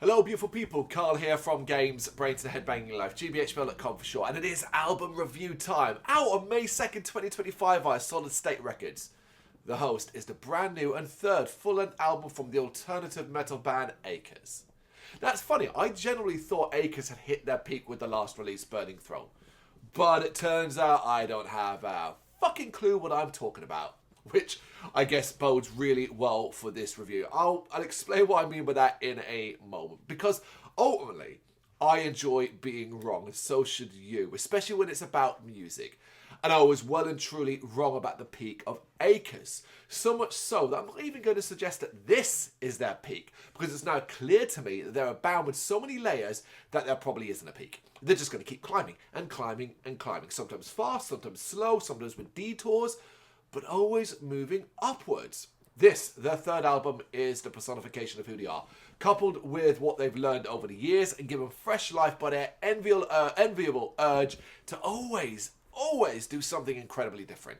Hello beautiful people, Carl here from Brrraaains A Head-Banging Life, gbhblofficial for short, and it is album review time, out on May 2nd 2025 via Solid State Records. The host is the brand new and third full-length album from the alternative metal band Acres. That's funny, I generally thought Acres had hit their peak with the last release, Burning Throne, but it turns out I don't have a fucking clue what I'm talking about. Which I guess bodes really well for this review. I'll explain what I mean by that in a moment. Because ultimately, I enjoy being wrong, and so should you. Especially when it's about music. And I was well and truly wrong about the peak of Acres. So much so that I'm not even going to suggest that this is their peak. Because it's now clear to me that they're a band with so many layers that there probably isn't a peak. They're just going to keep climbing and climbing and climbing. Sometimes fast, sometimes slow, sometimes with detours, but always moving upwards. This, their third album, is the personification of who they are, coupled with what they've learned over the years and given fresh life by their enviable urge to always do something incredibly different.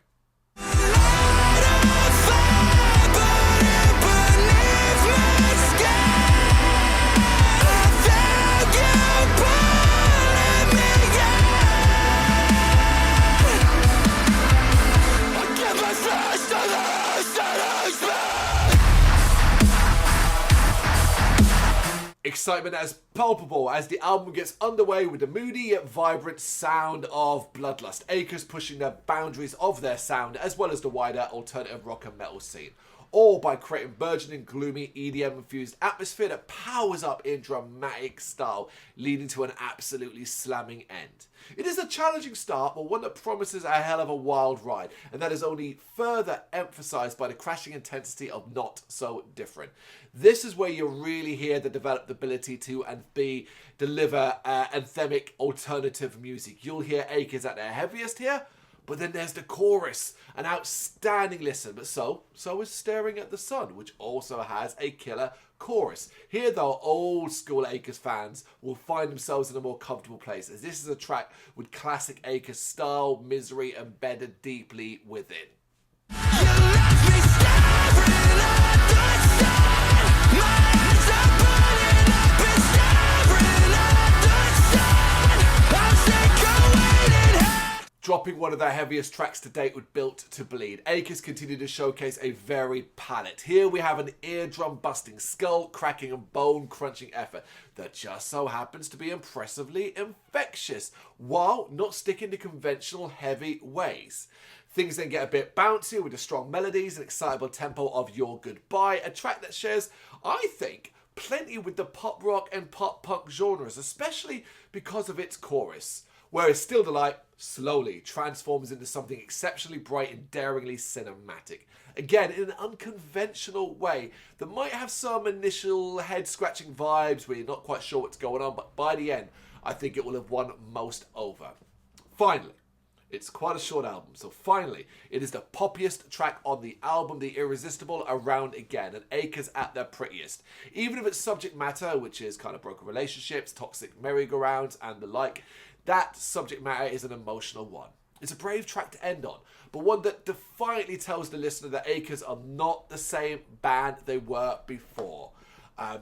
Excitement as palpable as the album gets underway with the moody yet vibrant sound of Bloodlust. Acres pushing the boundaries of their sound as well as the wider alternative rock and metal scene. All by creating burgeoning, gloomy, EDM-infused atmosphere that powers up in dramatic style, leading to an absolutely slamming end. It is a challenging start, but one that promises a hell of a wild ride, and that is only further emphasised by the crashing intensity of Not So Different. This is where you really hear the developed ability to deliver anthemic alternative music. You'll hear Acres at their heaviest here, but then there's the chorus, an outstanding listen. But so is Staring at the Sun, which also has a killer chorus. Here though, old school Acres fans will find themselves in a more comfortable place, as this is a track with classic Acres style, misery embedded deeply within. Dropping one of their heaviest tracks to date with Built to Bleed, Acres continue to showcase a varied palette. Here we have an eardrum-busting, skull-cracking and bone-crunching effort that just so happens to be impressively infectious, while not sticking to conventional heavy ways. Things then get a bit bouncy with the strong melodies and excitable tempo of Your Goodbye, a track that shares, I think, plenty with the pop rock and pop punk genres, especially because of its chorus. Whereas Still Delight slowly transforms into something exceptionally bright and daringly cinematic. Again, in an unconventional way that might have some initial head-scratching vibes where you're not quite sure what's going on, but by the end, I think it will have won most over. Finally, it's quite a short album, so finally, it is the poppiest track on the album, The Irresistible, Around Again, and Acres at their prettiest. Even if its subject matter, which is kind of broken relationships, toxic merry-go-rounds, and the like, that subject matter is an emotional one. It's a brave track to end on, but one that defiantly tells the listener that Acres are not the same band they were before.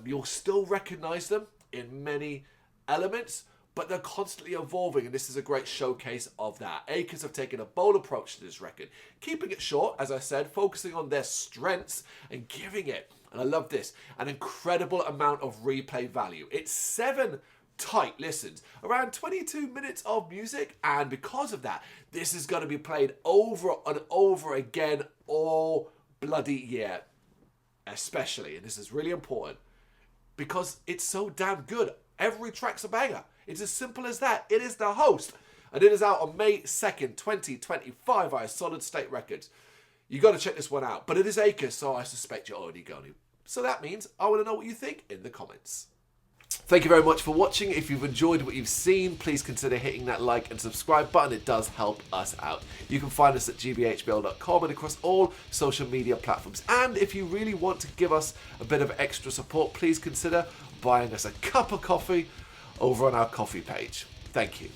You'll still recognise them in many elements, but they're constantly evolving, and this is a great showcase of that. Acres have taken a bold approach to this record, keeping it short, as I said, focusing on their strengths and giving it, and I love this, an incredible amount of replay value. It's 7 tight listens, around 22 minutes of music, and because of that, this is going to be played over and over again all bloody year, especially, and this is really important, because it's so damn good. Every track's a banger. It's as simple as that. It is the host, and it is out on May 2nd 2025 via Solid State Records. You got to check this one out, but it is Acres, so I suspect you're already going to. So that means I want to know what you think in the comments. Thank you very much for watching. If you've enjoyed what you've seen, please consider hitting that like and subscribe button. It does help us out. You can find us at gbhbl.com and across all social media platforms. And if you really want to give us a bit of extra support, please consider buying us a cup of coffee over on our coffee page. Thank you.